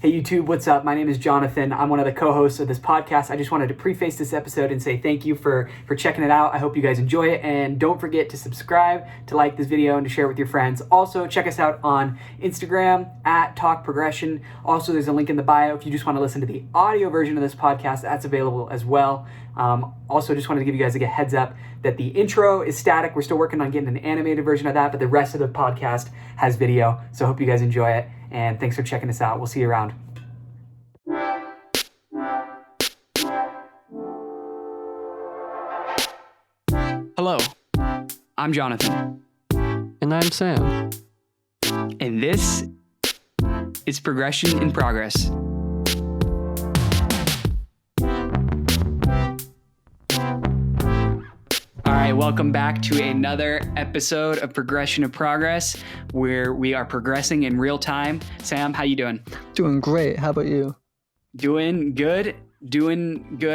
Hey YouTube, what's up? My name is Jonathan. I'm one of the co-hosts of this podcast. I just wanted to preface this episode and say thank you for checking it out. I hope you guys enjoy it, and don't forget to subscribe, to like this video, and to share it with your friends. Also, check us out on Instagram at Talk Progression. Also, there's a link in the bio if you just want to listen to the audio version of this podcast. That's available as well. Also, just wanted to give you guys a heads up that the intro is static. We're still working on getting an animated version of that, but the rest of the podcast has video. So I hope you guys enjoy it, and thanks for checking us out. We'll see you around. Hello, I'm Jonathan. And I'm Sam. And this is Progression in Progress. All right, welcome back to another episode of Progression of Progress, where we are progressing in real time. Sam, how you doing? Doing great. How about you? Doing good.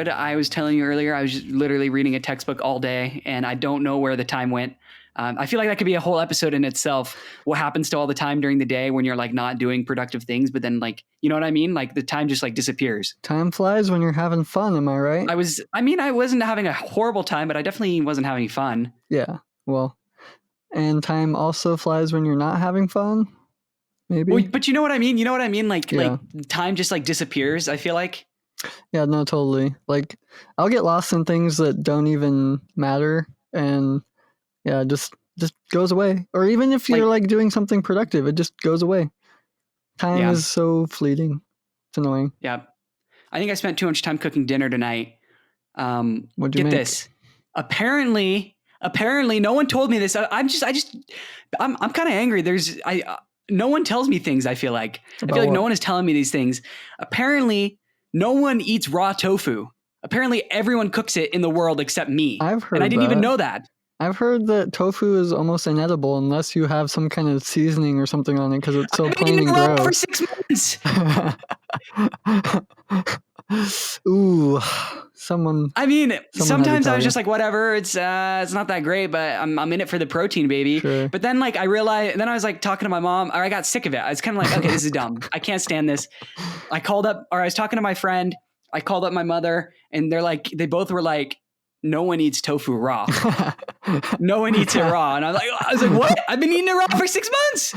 I was telling you earlier, I was just literally reading a textbook all day, and I don't know where the time went. I feel like that could be a whole episode in itself. What happens to all the time during the day when you're like not doing productive things, but then like, you know what I mean? Like the time just like disappears. Time flies when you're having fun. Am I right? I wasn't having a horrible time, but I definitely wasn't having fun. Yeah. Well, and time also flies when you're not having fun. Maybe. Well, but you know what I mean? Like, Yeah. like time just like disappears. I feel like. Yeah, no, totally. Like I'll get lost in things that don't even matter, and yeah, just goes away. Or even if you're like doing something productive, it just goes away. Time is so fleeting. It's annoying. Yeah. I think I spent too much time cooking dinner tonight. What'd you Get make? this. Apparently, no one told me this. I'm kind of angry. No one tells me things. I feel like About what? no one is telling me these things. Apparently, no one eats raw tofu. Apparently, everyone cooks it in the world except me. I've heard and I didn't even that. know that. I've heard that tofu is almost inedible unless you have some kind of seasoning or something on it because it's so I've been plain eating and raw for gross. 6 months. Ooh, someone. I mean, Someone had to sometimes I tell was you. just like, whatever, it's not that great, but I'm in it for the protein, baby. Sure. But then like I realized, then I was like talking to my mom, or I got sick of it. I was kind of like, okay, this is dumb. I can't stand this. I was talking to my friend. I called up my mother, and they both were like, no one eats tofu raw. No one eats it raw. And I was like, what? I've been eating it raw for 6 months.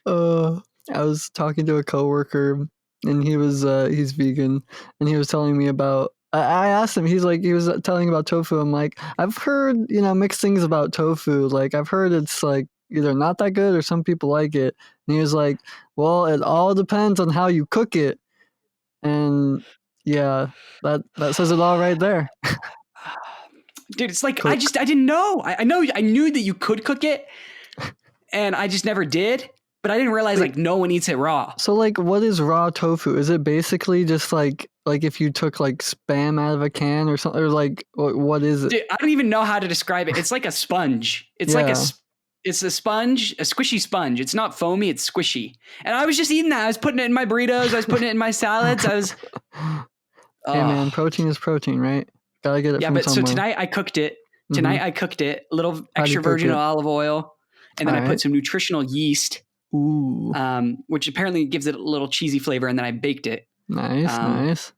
I was talking to a coworker, and he's vegan, and he was telling me about. I asked him. He was telling about tofu. I'm like, I've heard mixed things about tofu. Like I've heard it's like either not that good or some people like it. And he was like, well, it all depends on how you cook it. And yeah, that says it all right there. Dude, it's like, I didn't know. I knew that you could cook it, and I just never did. But I didn't realize like no one eats it raw. So like, what is raw tofu? Is it basically just like if you took like Spam out of a can or something, or like what is it? Dude, I don't even know how to describe it. It's like a sponge. It's like it's a sponge, a squishy sponge. It's not foamy, it's squishy. And I was just eating that. I was putting it in my burritos. I was putting it in my salads. Hey man, protein is protein, right? Gotta get it from somewhere. So tonight I cooked it. I cooked it. A little How'd extra you cook virgin it? olive oil. And then I Alright. put some nutritional yeast, Ooh, which apparently gives it a little cheesy flavor. And then I baked it. nice.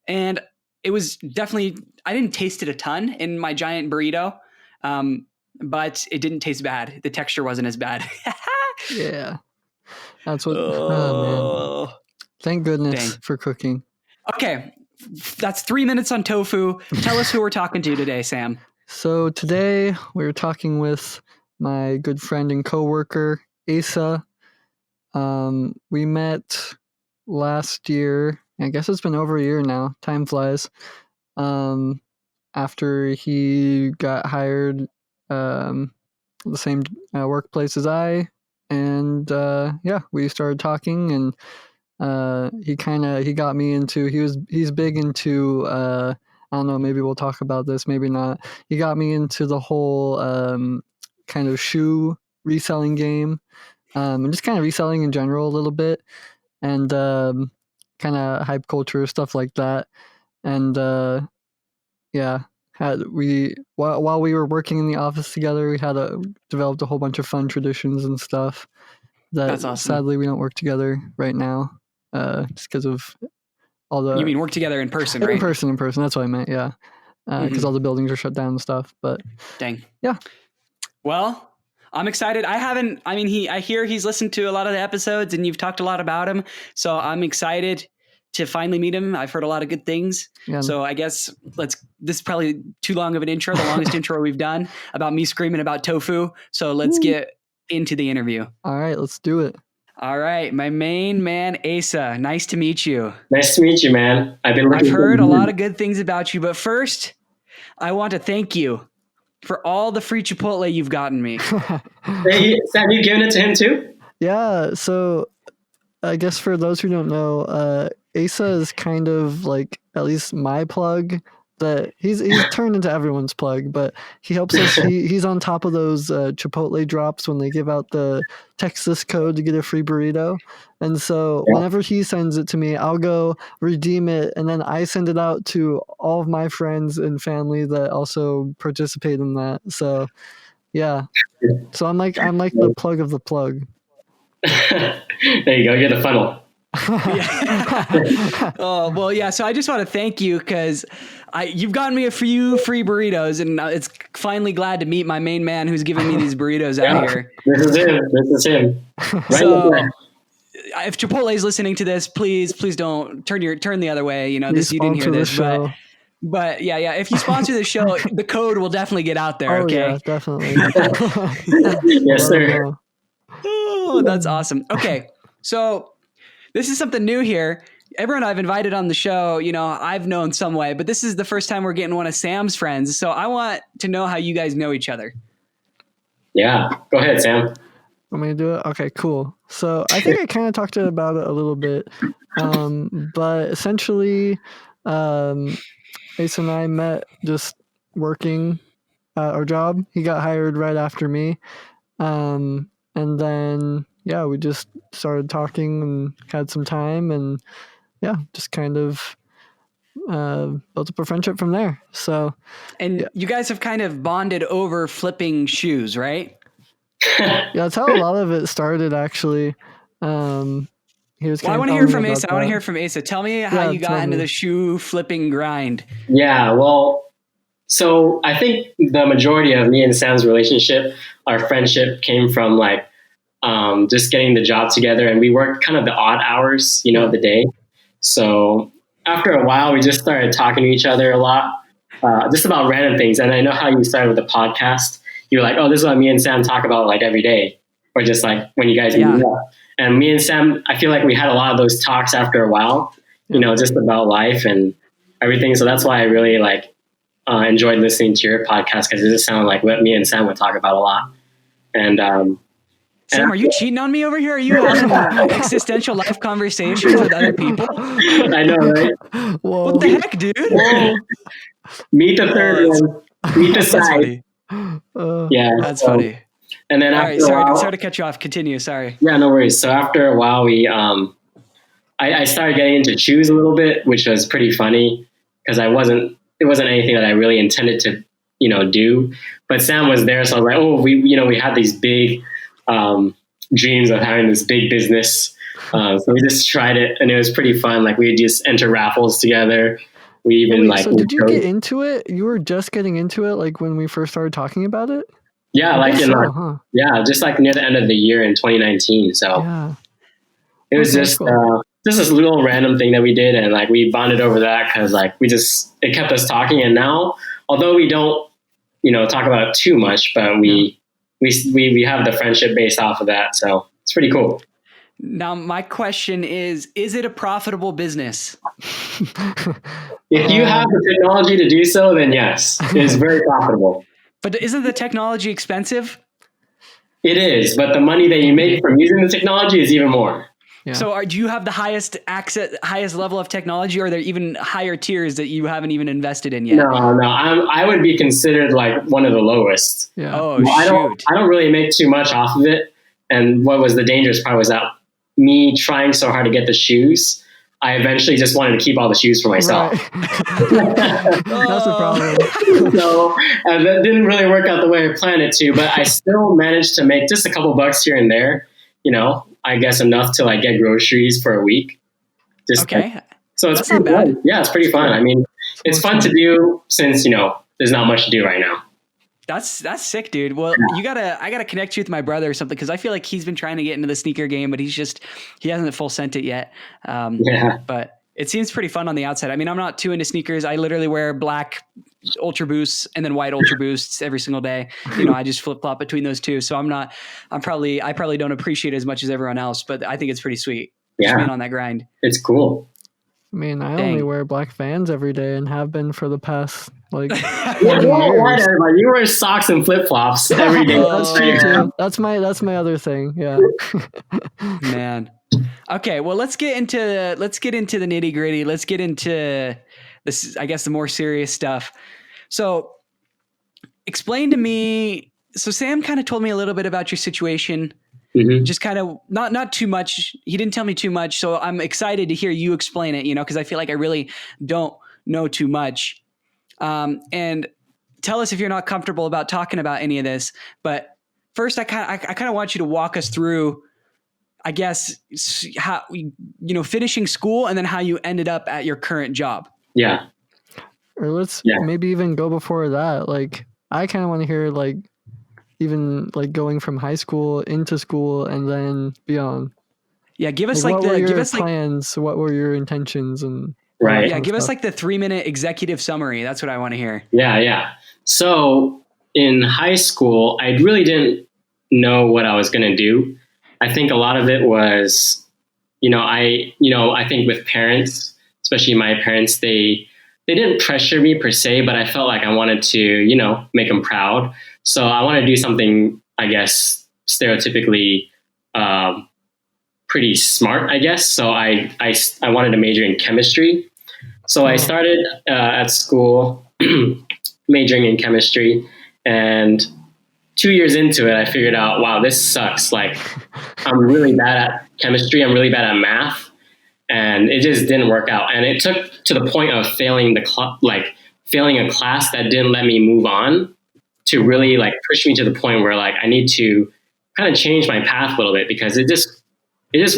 And it was definitely, I didn't taste it a ton in my giant burrito, but it didn't taste bad. The texture wasn't as bad. Yeah, that's what. Oh man, thank goodness Dang. for cooking. Okay, that's 3 minutes on tofu. Tell us who we're talking to today, Sam. So today we're talking with my good friend and coworker Asa. We met last year. I guess it's been over a year now. Time flies. After he got hired, the same workplace as I, and we started talking, and he got me into. He's big into. I don't know. Maybe we'll talk about this. Maybe not. He got me into the whole kind of shoe reselling game, and just kind of reselling in general a little bit, and kind of hype culture stuff like that. And while we were working in the office together, we had developed a whole bunch of fun traditions and stuff that That's awesome. sadly we don't work together right now. just because of all the. You mean work together in person, right? In person. That's what I meant. Yeah, because all the buildings are shut down and stuff. But dang. Yeah. Well, I'm excited. I hear he's listened to a lot of the episodes and you've talked a lot about him. So I'm excited to finally meet him. I've heard a lot of good things. Yeah. So I guess this is probably too long of an intro, the longest intro we've done about me screaming about tofu. So let's get into the interview. All right, let's do it. All right. My main man, Asa, nice to meet you. Nice to meet you, man. I've heard a lot of good things about you, but first I want to thank you for all the free Chipotle you've gotten me. Hey, Sam, you giving it to him too? Yeah. So I guess for those who don't know, Asa is kind of like at least my plug. That he's turned into everyone's plug, but he helps us. He's on top of those Chipotle drops when they give out the Texas code to get a free burrito. And so whenever he sends it to me, I'll go redeem it, and then I send it out to all of my friends and family that also participate in that. So yeah, so I'm like the plug of the plug. There you go. You're the funnel. Oh, well, yeah. So I just want to thank you because you've gotten me a few free burritos, and it's finally glad to meet my main man who's giving me these burritos out here. This is him. Right. So if Chipotle is listening to this, please don't turn the other way. You didn't hear this, but yeah. If you sponsor the show, the code will definitely get out there. Okay. Yeah, definitely. Yes, sir. Oh, that's awesome. Okay. So this is something new here. Everyone I've invited on the show, I've known some way, but this is the first time we're getting one of Sam's friends. So I want to know how you guys know each other. Yeah. Go ahead, Sam. Want me to do it? Okay, cool. So I think I kind of talked about it a little bit. But essentially, Ace and I met just working at our job. He got hired right after me. And then we just started talking and had some time, and just kind of built up a friendship from there. So, and you guys have kind of bonded over flipping shoes, right? Yeah, that's how a lot of it started, actually. I want to hear from Asa. I want to hear from Asa. Tell me how you got into the shoe flipping grind. Yeah, well, so I think the majority of me and Sam's relationship, our friendship, came from just getting the job together, and we worked kind of the odd hours, of the day. So after a while, we just started talking to each other a lot, just about random things. And I know how you started with the podcast. You were like, oh, this is what me and Sam talk about every day, or just when you guys meet up. And me and Sam, I feel like we had a lot of those talks after a while, just about life and everything. So that's why I really enjoyed listening to your podcast, because it just sounded like what me and Sam would talk about a lot. And Sam, are you cheating on me over here? Are you having existential life conversations with other people? I know, right? Whoa. What the heck, dude? Whoa. Meet the third one. Meet the side. Yeah, that's funny. And then sorry to cut you off. Continue. Sorry. Yeah, no worries. So after a while, we I started getting into shoes a little bit, which was pretty funny because it wasn't anything that I really intended to do. But Sam was there, so I was like, oh, we had these big dreams of having this big business. So we just tried it, and it was pretty fun. We'd just enter raffles together. We even So did you get into it? You were just getting into it when we first started talking about it? Yeah, just near the end of the year in 2019. So it was just cool. Just this little random thing that we did, and we bonded over that because it kept us talking. And now, although we don't talk about it too much, but we have the friendship based off of that. So it's pretty cool. Now, my question is it a profitable business? If you have the technology to do so, then yes, it is very profitable. But isn't the technology expensive? It is, but the money that you make from using the technology is even more. Yeah. So do you have the highest level of technology, or are there even higher tiers that you haven't even invested in yet? No, I would be considered one of the lowest. Yeah. Oh, shoot. I don't really make too much off of it. And what was the dangerous part was that me trying so hard to get the shoes, I eventually just wanted to keep all the shoes for myself. Right. That's the problem. So that didn't really work out the way I planned it to, but I still managed to make just a couple bucks here and there, I guess enough to get groceries for a week. Just Okay. so it's That's pretty not bad. fun. Yeah, it's pretty fun. I mean, it's fun to do since, there's not much to do right now. That's sick, dude. Well, I gotta connect you with my brother or something, because I feel like he's been trying to get into the sneaker game, but he hasn't full sent it yet. But it seems pretty fun on the outside. I mean, I'm not too into sneakers. I literally wear black Ultra Boosts and then white Ultra Boosts every single day. I just flip flop between those two. So I probably don't appreciate it as much as everyone else, but I think it's pretty sweet. Just being on that grind. It's cool. I mean, I only wear black Vans every day and have been for the past like 20 Whatever. years. You wear socks and flip flops every day. That's true too. That's my other thing. Yeah. Man. Okay, well, let's get into the nitty gritty. Let's get into this, I guess, the more serious stuff. So, explain to me. So, Sam kind of told me a little bit about your situation. Mm-hmm. Just kind of not too much. He didn't tell me too much, so I'm excited to hear you explain it. Because I feel like I really don't know too much. And tell us if you're not comfortable about talking about any of this. But first, I kind of want you to walk us through, I guess, how finishing school and then how you ended up at your current job. Yeah. Or let's maybe even go before that. Like, I kind of want to hear like even like going from high school into school and then beyond. Yeah, give us what were your plans? What were your intentions and right? Yeah, give us like the 3-minute executive summary. That's what I want to hear. Yeah. So in high school, I really didn't know what I was going to do. I think a lot of it was, I think with parents, especially my parents, they didn't pressure me per se, but I felt like I wanted to, make them proud. So I want to do something, I guess, stereotypically pretty smart, I guess. So I wanted to major in chemistry. So I started at school majoring in chemistry, and 2 years into it, I figured out, wow, this sucks. Like, I'm really bad at chemistry. I'm really bad at math. And it just didn't work out. And it took to the point of failing failing a class that didn't let me move on, to really like push me to the point where like I need to kind of change my path a little bit, because it just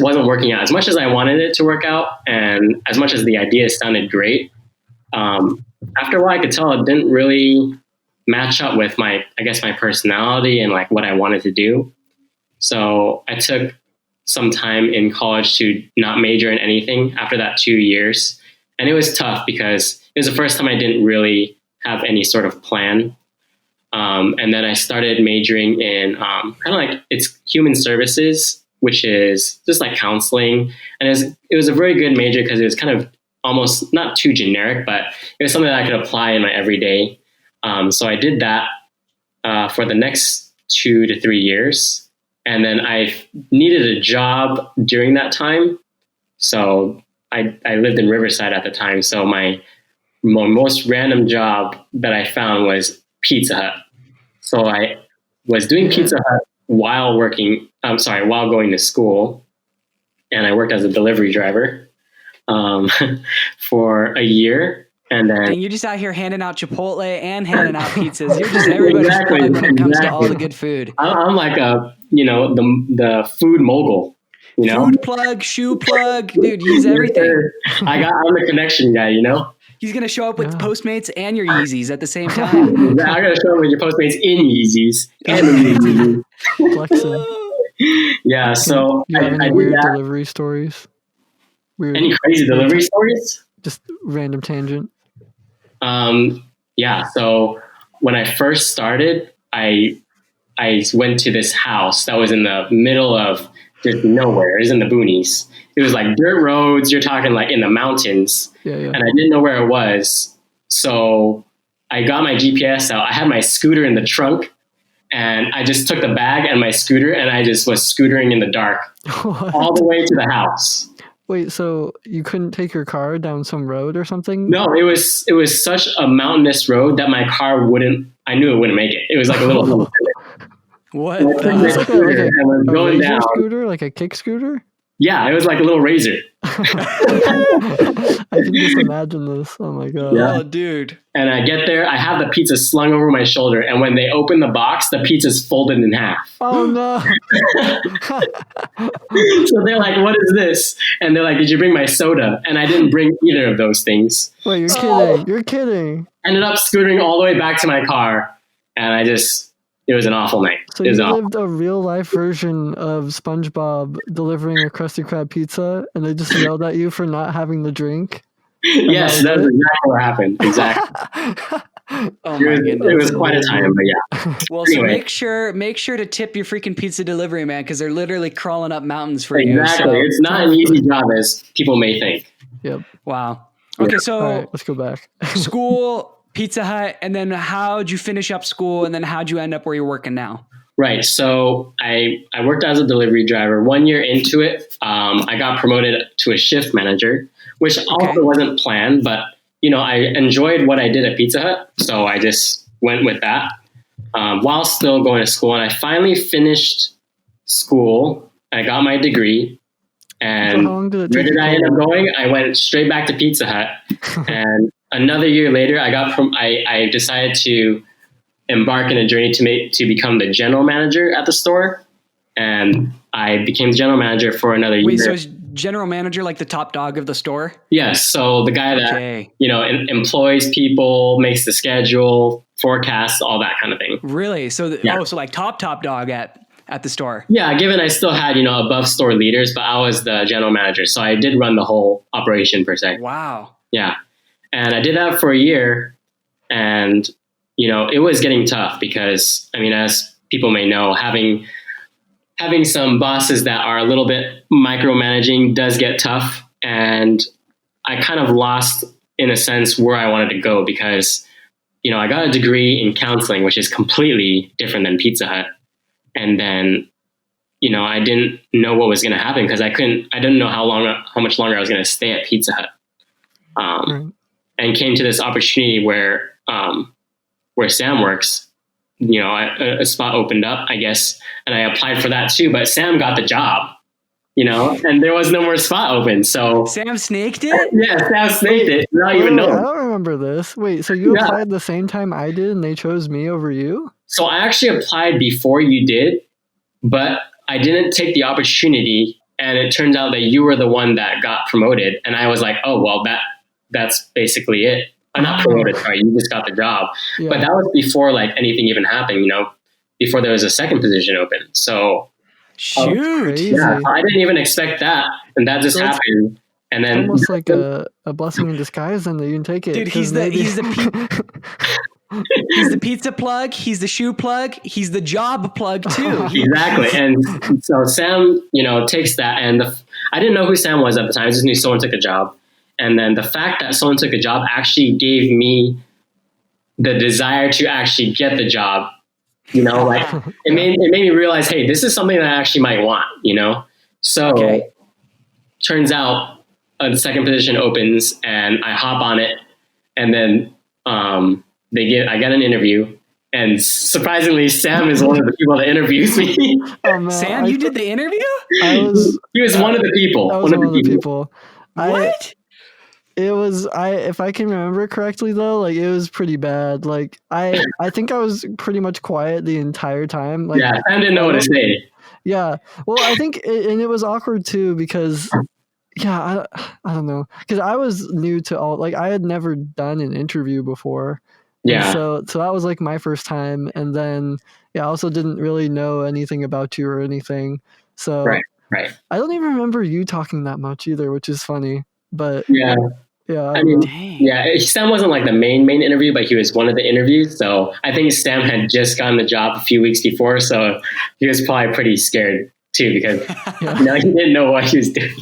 wasn't working out as much as I wanted it to work out, and as much as the idea sounded great. After a while, I could tell it didn't really match up with my personality and like what I wanted to do. So I took some time in college to not major in anything after that 2 years. And it was tough because it was the first time I didn't really have any sort of plan. And then I started majoring in kind of like it's human services, which is just like counseling. And it was a very good major because it was kind of almost not too generic, but it was something that I could apply in my everyday. So I did that for the next 2 to 3 years. And then I needed a job during that time. So I lived in Riverside at the time. So my most random job that I found was Pizza Hut. So I was doing Pizza Hut while going to school. And I worked as a delivery driver for a year. And then you're just out here handing out Chipotle and handing out pizzas. You're just everybody's plug when it comes to all the good food. I'm like the food mogul. Food plug, shoe plug, dude. He's everything. I'm the connection guy. He's gonna show up with Postmates and your Yeezys at the same time. I gotta show up with your Postmates in Yeezys and Yeah. So you have any weird delivery stories? Any crazy delivery stories? Just random tangent. Yeah. So when I first started, I went to this house that was in the middle of just nowhere. It was in the boonies. It was like dirt roads. You're talking like in the mountains. Yeah. And I didn't know where it was. So I got my GPS out. I had my scooter in the trunk, and I just took the bag and my scooter, and I just was scootering in the dark all the way to the house. Wait, so you couldn't take your car down some road or something? No, it was such a mountainous road that my car I knew it wouldn't make it. It was like a little. What? It's like a going razor down. Scooter, like a kick scooter? Yeah, it was like a little razor. I can can just imagine this. Oh my god. Yeah. Oh, dude. And I get there, I have the pizza slung over my shoulder, and when they open the box, the pizza's folded in half. Oh no. So they're like, "What is this?" And they're like, "Did you bring my soda?" And I didn't bring either of those things. Wait, you're kidding. You're kidding. Ended up scootering all the way back to my car, and it was an awful night. So It was you awful. lived a real life version of SpongeBob delivering a Krusty Krab pizza, and they just yelled at you for not having the drink. Yes, that that was was it? exactly what happened. Exactly. Oh my goodness. It was quite a time, but yeah. Well, so Anyway. make sure to tip your freaking pizza delivery man, because they're literally crawling up mountains for you. Exactly. So, It's not an easy job as people may think. Yep. wow. Okay, so All right, let's go back. school, Pizza Hut, and then how'd you finish up school, and then how'd you end up where you're working now? Right. So I worked as a delivery driver. 1 year into it, I got promoted to a shift manager, which also wasn't planned, but I enjoyed what I did at Pizza Hut, so I just went with that while still going to school. And I finally finished school. I got my degree. And So how long did it where take did you I to end up going? I went straight back to Pizza Hut. And another year later, I decided to embark in a journey to become the general manager at the store. And I became the general manager for another year. Wait, so is general manager like the top dog of the store? Yes. So the guy that, employs people, makes the schedule, forecasts, all that kind of thing. Really? So, so like top dog at the store. Yeah. Given I still had, above store leaders, but I was the general manager. So I did run the whole operation per se. Wow. Yeah. And I did that for a year, and, it was getting tough because, as people may know, having some bosses that are a little bit micromanaging does get tough. And I kind of lost, in a sense, where I wanted to go because, I got a degree in counseling, which is completely different than Pizza Hut. And then, I didn't know what was going to happen because I didn't know how much longer I was going to stay at Pizza Hut. And came to this opportunity where Sam works. A spot opened up, I guess, and I applied for that too. But Sam got the job, and there was no more spot open. So Sam snaked it? Yeah, Sam snaked it. Not even I know. don't remember this. Wait, so you applied the same time I did, and they chose me over you? So I actually applied before you did, but I didn't take the opportunity. And it turns out that you were the one that got promoted. And I was like, oh, well, that's basically it. I'm not promoted, sorry, you just got the job. Yeah. But that was before like anything even happened, before there was a second position open. So shoot. Yeah, I didn't even expect that. And that just happened. And then almost like a blessing in disguise, and you can take it. Dude, he's the pizza plug, he's the shoe plug, he's the job plug too. Exactly. And so Sam, takes that, and I didn't know who Sam was at the time. I just knew someone took a job. And then the fact that someone took a job actually gave me the desire to actually get the job. It made me realize, hey, this is something that I actually might want, So turns out the second position opens and I hop on it, and then I get an interview, and surprisingly Sam is one of the people that interviews me. Oh, man. Sam, you did the interview? He was one of the people. I was one of the people. What? It was if I can remember correctly though, like it was pretty bad. Like I think I was pretty much quiet the entire time. Like I didn't know what to say. Yeah. Well, I think and it was awkward too because I don't know, because I was new to all, like I had never done an interview before. Yeah. So that was like my first time, and then I also didn't really know anything about you or anything. So right. I don't even remember you talking that much either, which is funny. But yeah. I mean, know. Sam wasn't like the main interview, but he was one of the interviews. So I think Sam had just gotten the job a few weeks before, so he was probably pretty scared too because he didn't know what he was doing.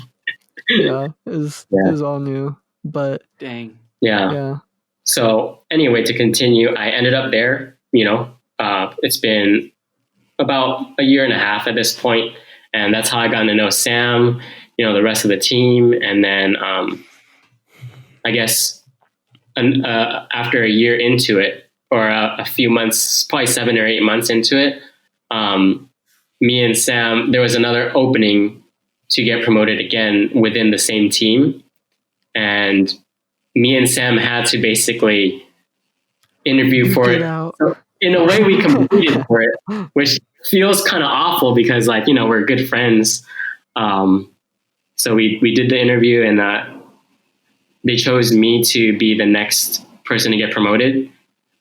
It was all new. But dang. Yeah. So anyway, to continue, I ended up there. It's been about a year and a half at this point, and that's how I got to know Sam, the rest of the team. And then I guess after a year into it, or a few months, probably 7 or 8 months into it, me and Sam, there was another opening to get promoted again within the same team. And me and Sam had to basically interview for it. So in a way, we competed for it, which feels kind of awful because, like, you know, we're good friends. So we did the interview, and they chose me to be the next person to get promoted.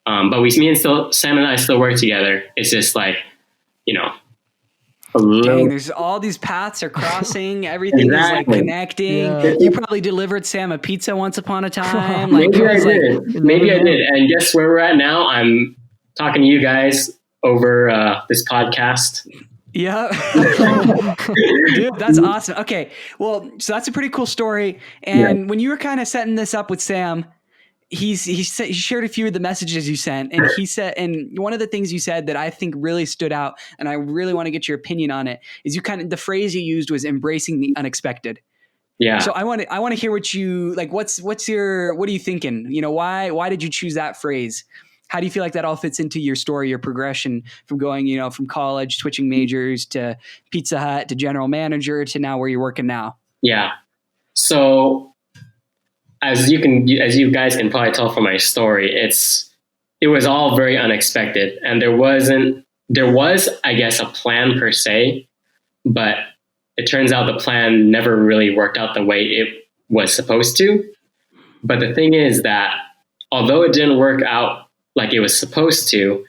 But Sam and I still work together. It's just like, you know, dang, there's all these paths are crossing. Everything is like connecting. Yeah. You probably delivered Sam a pizza once upon a time. Like, maybe I did. Maybe I did. And guess where we're at now? I'm talking to you guys over this podcast. Yeah. Dude, that's awesome. Okay. Well, so that's a pretty cool story. And when you were kind of setting this up with Sam, he shared a few of the messages you sent, and he said, and one of the things you said that I think really stood out, and I really want to get your opinion on it, is the phrase you used was embracing the unexpected. Yeah. So I want to hear what are you thinking? You know, why did you choose that phrase? How do you feel like that all fits into your story, your progression from going, you know, from college, switching majors to Pizza Hut to general manager to now where you're working now? Yeah. So as you guys can probably tell from my story, it was all very unexpected, and there was, I guess, a plan per se, but it turns out the plan never really worked out the way it was supposed to. But the thing is that although it didn't work out like it was supposed to,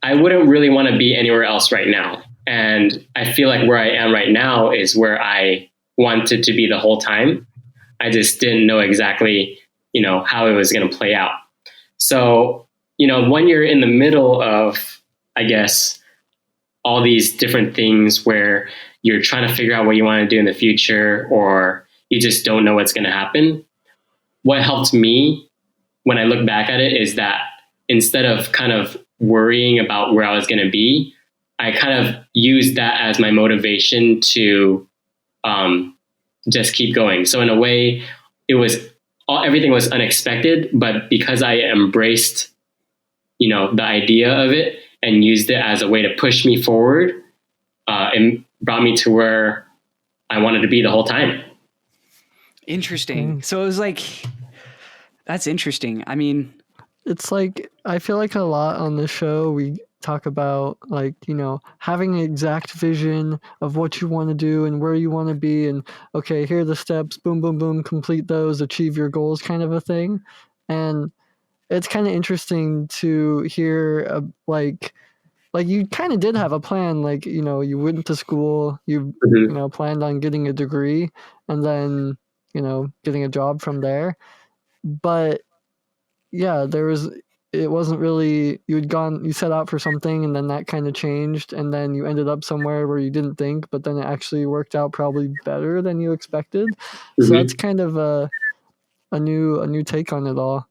I wouldn't really want to be anywhere else right now. And I feel like where I am right now is where I wanted to be the whole time. I just didn't know exactly, you know, how it was going to play out. So, you know, when you're in the middle of, I guess, all these different things where you're trying to figure out what you want to do in the future, or you just don't know what's going to happen, what helped me when I look back at it is that instead of kind of worrying about where I was going to be, I kind of used that as my motivation to just keep going. So in a way, everything was unexpected, but because I embraced, you know, the idea of it and used it as a way to push me forward, it brought me to where I wanted to be the whole time. Interesting. So it was like, that's interesting. I mean, it's like, I feel like a lot on the show, we talk about, like, you know, having an exact vision of what you want to do and where you want to be, and okay, here are the steps, boom, boom, boom, complete those, achieve your goals, kind of a thing. And it's kind of interesting to hear, like you kind of did have a plan, like, you know, you went to school, you know, planned on getting a degree, and then, you know, getting a job from there. But yeah, it wasn't really, you set out for something, and then that kind of changed, and then you ended up somewhere where you didn't think, but then it actually worked out probably better than you expected. So that's kind of a new take on it all.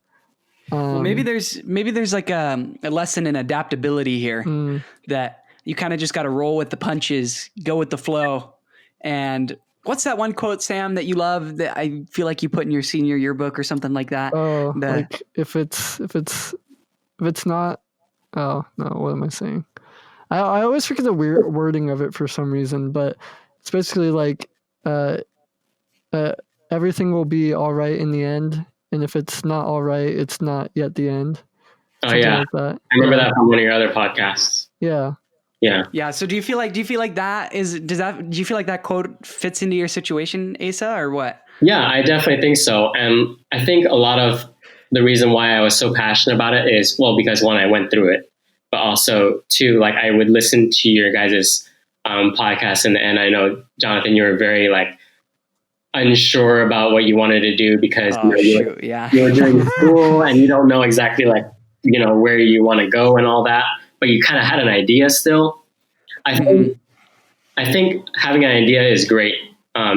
Well, maybe there's like a lesson in adaptability here, that you kind of just got to roll with the punches, go with the flow. And what's that one quote, Sam, that you love that I feel like you put in your senior yearbook or something like that? Oh, like if it's not, oh no, what am I saying? I always forget the weird wording of it for some reason, but it's basically like, everything will be all right in the end, and if it's not all right, it's not yet the end. Something like that. I remember that from one of your other podcasts. Yeah. Yeah. So do you feel like do you feel like that quote fits into your situation, Asa, or what? Yeah, I definitely think so. And I think a lot of the reason why I was so passionate about it is, well, because one, I went through it, but also two, like I would listen to your guys' podcast, and I know, Jonathan, you were very like unsure about what you wanted to do because you were doing school and you don't know exactly, like, you know, where you want to go and all that, but you kind of had an idea still. I think having an idea is great,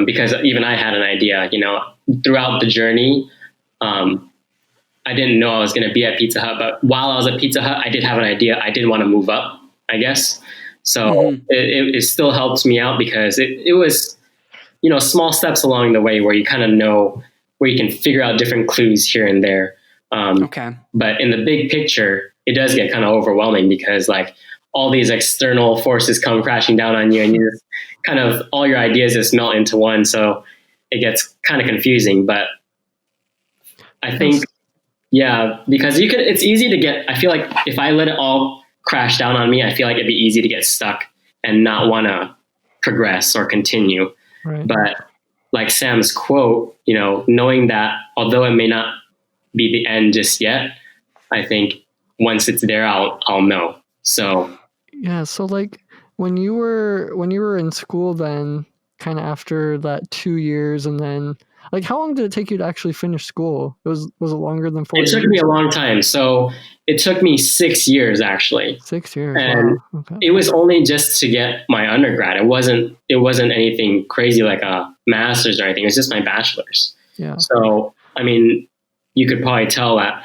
because even I had an idea, you know, throughout the journey. I didn't know I was going to be at Pizza Hut, but while I was at Pizza Hut, I did have an idea. I did want to move up, I guess. So it still helped me out because it was, you know, small steps along the way where you kind of know, where you can figure out different clues here and there. But in the big picture, it does get kind of overwhelming because like all these external forces come crashing down on you, and you just kind of, all your ideas just melt into one. So it gets kind of confusing, but I think, yeah, because it's easy to get, I feel like if I let it all crash down on me, I feel like it'd be easy to get stuck and not want to progress or continue. Right. But like Sam's quote, knowing that although it may not be the end just yet, I think once it's there, I'll know. So yeah. So like when you were in school, then kind of after that 2 years, and then like how long did it take you to actually finish school? Was it longer than 4 it years? took me a long time. So it took me 6 years actually. 6 years. And wow. Okay. it was only just to get my undergrad. It wasn't anything crazy like a master's or anything. It was just my bachelor's. Yeah. So, I mean, you could probably tell that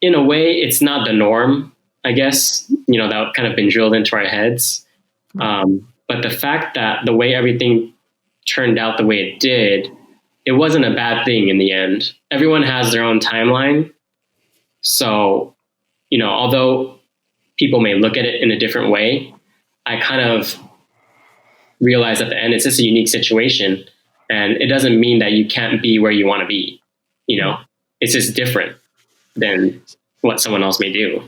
in a way it's not the norm, I guess, that kind of been drilled into our heads. But the fact that the way everything turned out the way it did, it wasn't a bad thing in the end. Everyone has their own timeline. So, although people may look at it in a different way, I kind of realized at the end, it's just a unique situation. And it doesn't mean that you can't be where you want to be. It's just different than what someone else may do.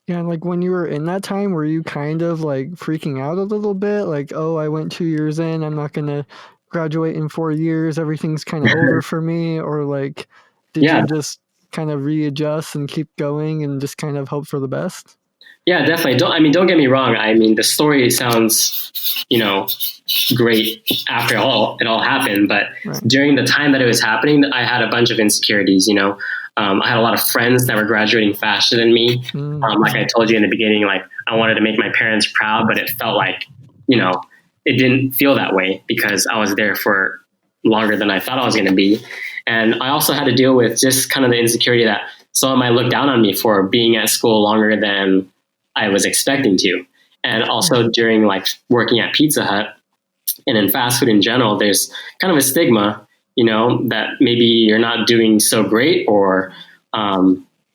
Yeah, and like when you were in that time, were you kind of like freaking out a little bit? Like, oh, I went 2 years in, I'm not going to graduate in 4 years. Everything's kind of over for me. Or like, did you just kind of readjust and keep going and just kind of hope for the best? Yeah, definitely. Don't get me wrong. I mean, the story sounds, great after it all happened. But during the time that it was happening, I had a bunch of insecurities, I had a lot of friends that were graduating faster than me. Like I told you in the beginning, like I wanted to make my parents proud, but it felt like, it didn't feel that way because I was there for longer than I thought I was going to be. And I also had to deal with just kind of the insecurity that someone might look down on me for being at school longer than I was expecting to. And also during like working at Pizza Hut and in fast food in general, there's kind of a stigma, that maybe you're not doing so great or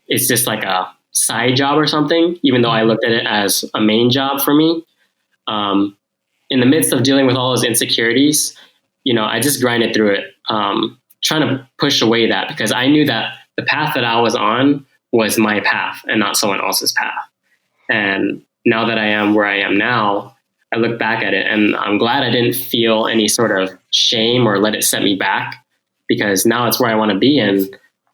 it's just like a side job or something, even though I looked at it as a main job for me. In the midst of dealing with all those insecurities, I just grinded through it, trying to push away that because I knew that the path that I was on was my path and not someone else's path. And now that I am where I am now, I look back at it and I'm glad I didn't feel any sort of shame or let it set me back because now it's where I want to be. And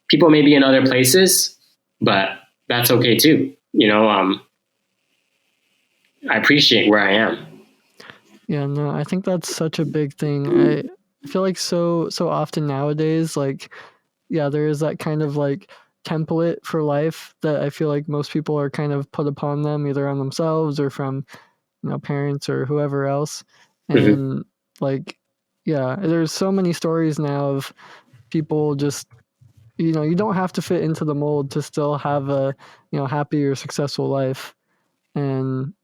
people may be in other places, but that's okay too. I appreciate where I am. Yeah, no, I think that's such a big thing. I feel like so often nowadays, like, yeah, there is that kind of like template for life that I feel like most people are kind of put upon them either on themselves or from parents or whoever else. And like, yeah, there's so many stories now of people just, you don't have to fit into the mold to still have a, happy or successful life. And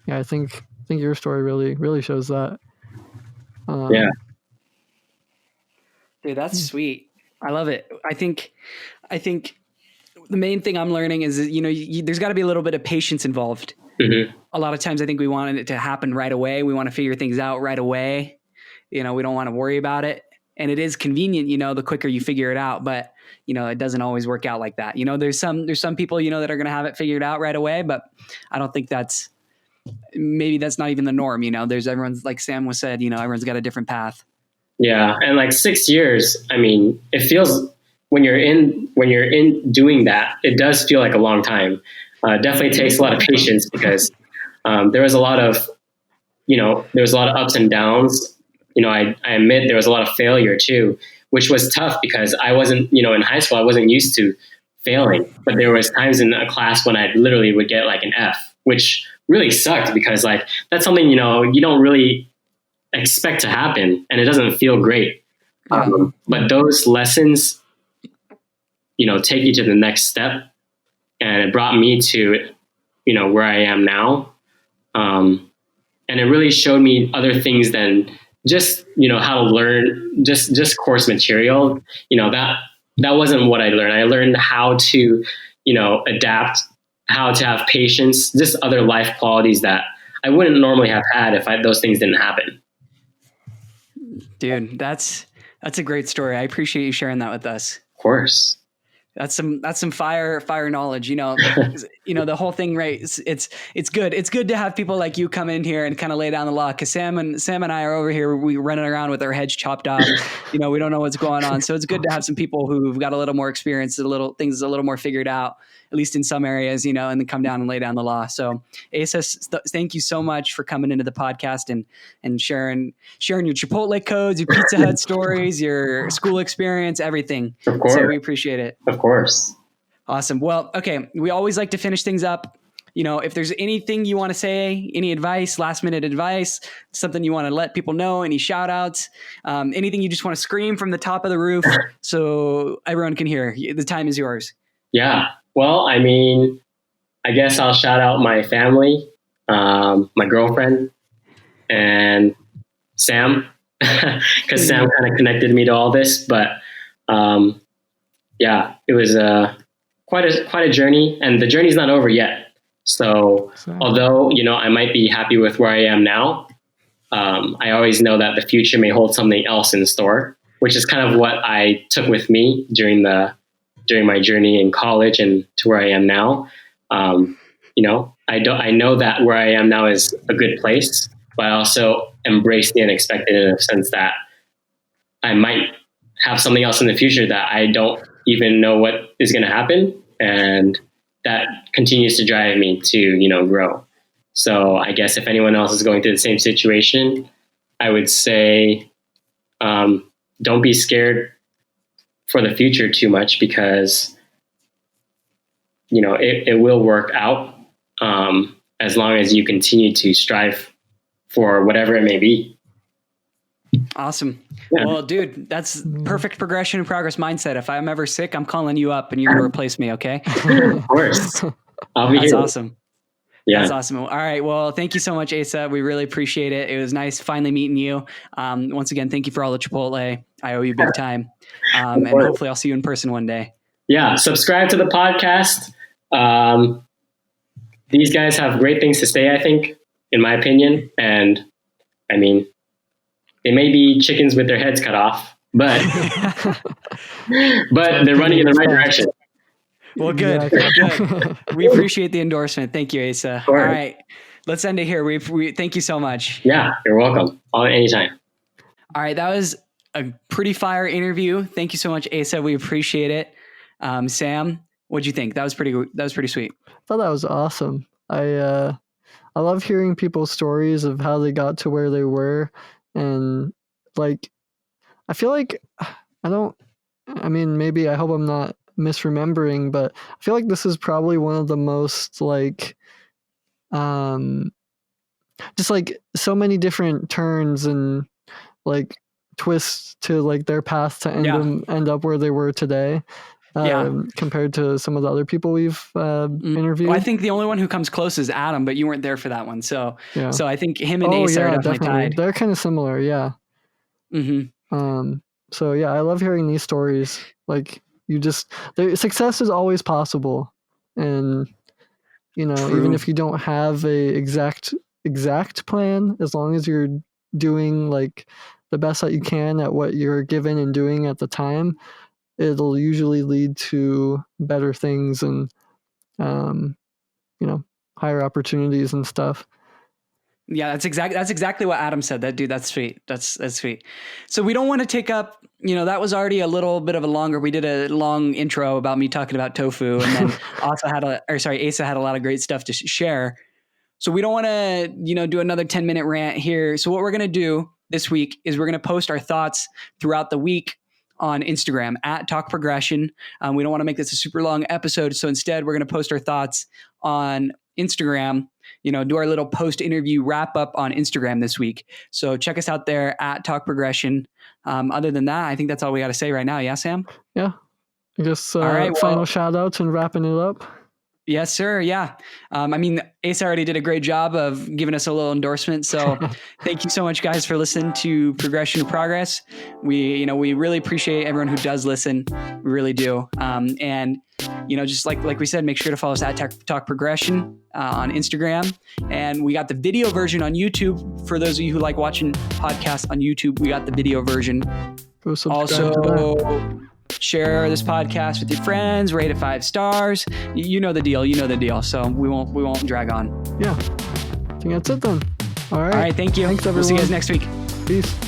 yeah, I think your story really, really shows that. Yeah. Dude, that's sweet. I love it. I think the main thing I'm learning is, there's got to be a little bit of patience involved. A lot of times I think we want it to happen right away. We want to figure things out right away. We don't want to worry about it. And it is convenient, the quicker you figure it out, but it doesn't always work out like that. There's some people, that are going to have it figured out right away, but I don't think maybe that's not even the norm. Everyone's like Sam was said, everyone's got a different path. Yeah. And like 6 years, I mean, it feels when you're in doing that, it does feel like a long time. Definitely takes a lot of patience because there was a lot of ups and downs. I admit there was a lot of failure too, which was tough because I wasn't, in high school, I wasn't used to failing, but there was times in a class when I literally would get like an F, which really sucked because like, that's something, you don't really expect to happen and it doesn't feel great. But those lessons, take you to the next step. And it brought me to, where I am now. And it really showed me other things than just, how to learn just course material. That wasn't what I learned. I learned how to, adapt, how to have patience, just other life qualities that I wouldn't normally have had if those things didn't happen. Dude, that's a great story. I appreciate you sharing that with us. Of course. That's some fire knowledge, the whole thing, right? It's good. It's good to have people like you come in here and kind of lay down the law. Cause Sam and I are over here, we running around with our heads chopped off. We don't know what's going on. So it's good to have some people who've got a little more experience, a little more figured out, at least in some areas, and then come down and lay down the law. So Asa, thank you so much for coming into the podcast and sharing your Chipotle codes, your Pizza Hut stories, your school experience, everything. Of course. So we appreciate it. Of course. Awesome. Well, okay. We always like to finish things up. If there's anything you want to say, any advice, last minute advice, something you want to let people know, any shout outs, anything you just want to scream from the top of the roof so everyone can hear, the time is yours. Yeah. Well, I mean, I guess I'll shout out my family, my girlfriend, and Sam, because Sam kind of connected me to all this. But yeah, it was quite a journey, and the journey's not over yet. So although, I might be happy with where I am now, I always know that the future may hold something else in store, which is kind of what I took with me during my journey in college and to where I am now. I know that where I am now is a good place, but I also embrace the unexpected in a sense that I might have something else in the future that I don't even know what is going to happen. And that continues to drive me to, grow. So I guess if anyone else is going through the same situation, I would say, don't be scared for the future too much, because, it will work out, as long as you continue to strive for whatever it may be. Awesome. Yeah. Well, dude, that's perfect progression and progress mindset. If I'm ever sick, I'm calling you up and you're going to replace me. Okay. Of course. I'll be That's here. awesome. Yeah. That's awesome. All right. Well, thank you so much, Asa. We really appreciate it. It was nice finally meeting you. Once again, thank you for all the Chipotle. I owe you big time. And hopefully I'll see you in person one day. Yeah. Subscribe to the podcast. These guys have great things to say, I think, in my opinion. And I mean, they may be chickens with their heads cut off, but they're running in the right direction. Well, good. Good. We appreciate the endorsement. Thank you, Asa. All right. Let's end it here. We thank you so much. Yeah, you're welcome. Anytime. All right. That was a pretty fire interview. Thank you so much, Asa. We appreciate it. Sam, what'd you think? That was pretty sweet. I thought that was awesome. I love hearing people's stories of how they got to where they were. And I feel like maybe I hope I'm not misremembering, but I feel like this is probably one of the most just so many different turns and twists to their path to end up where they were today. Compared to some of the other people we've interviewed. Well, I think the only one who comes close is Adam, but you weren't there for that one. So I think him and Asa are definitely tied. They're kind of similar, yeah. Mm-hmm. So yeah, I love hearing these stories. Success is always possible, and True. Even if you don't have a exact plan, as long as you're doing the best that you can at what you're given and doing at the time, it'll usually lead to better things and, higher opportunities and stuff. Yeah, that's exactly what Adam said. That's sweet. That's sweet. So we don't want to take up, that was already a little bit of we did a long intro about me talking about tofu, and then Asa had a lot of great stuff to share. So we don't want to, do another 10-minute rant here. So what we're going to do this week is we're going to post our thoughts throughout the week on Instagram at Talk Progression. We don't want to make this a super long episode. So instead, we're going to post our thoughts on Instagram, do our little post-interview wrap-up on Instagram this week. So check us out there at Talk Progression. Other than that, I think that's all we got to say right now. Yeah, Sam? Yeah. I guess final shout-outs and wrapping it up. Yes, sir. Yeah. Asa already did a great job of giving us a little endorsement. So thank you so much, guys, for listening to Progression to Progress. We really appreciate everyone who does listen. We really do. And just like we said, make sure to follow us at Talk Progression on Instagram. And we got the video version on YouTube. For those of you who like watching podcasts on YouTube, we got the video version. Go subscribe to that. share this podcast with your friends, rate it 5 stars. You know the deal. So we won't drag on. Yeah. I think that's it then. All right. All right. Thank you. Thanks, everyone. We'll see you guys next week. Peace.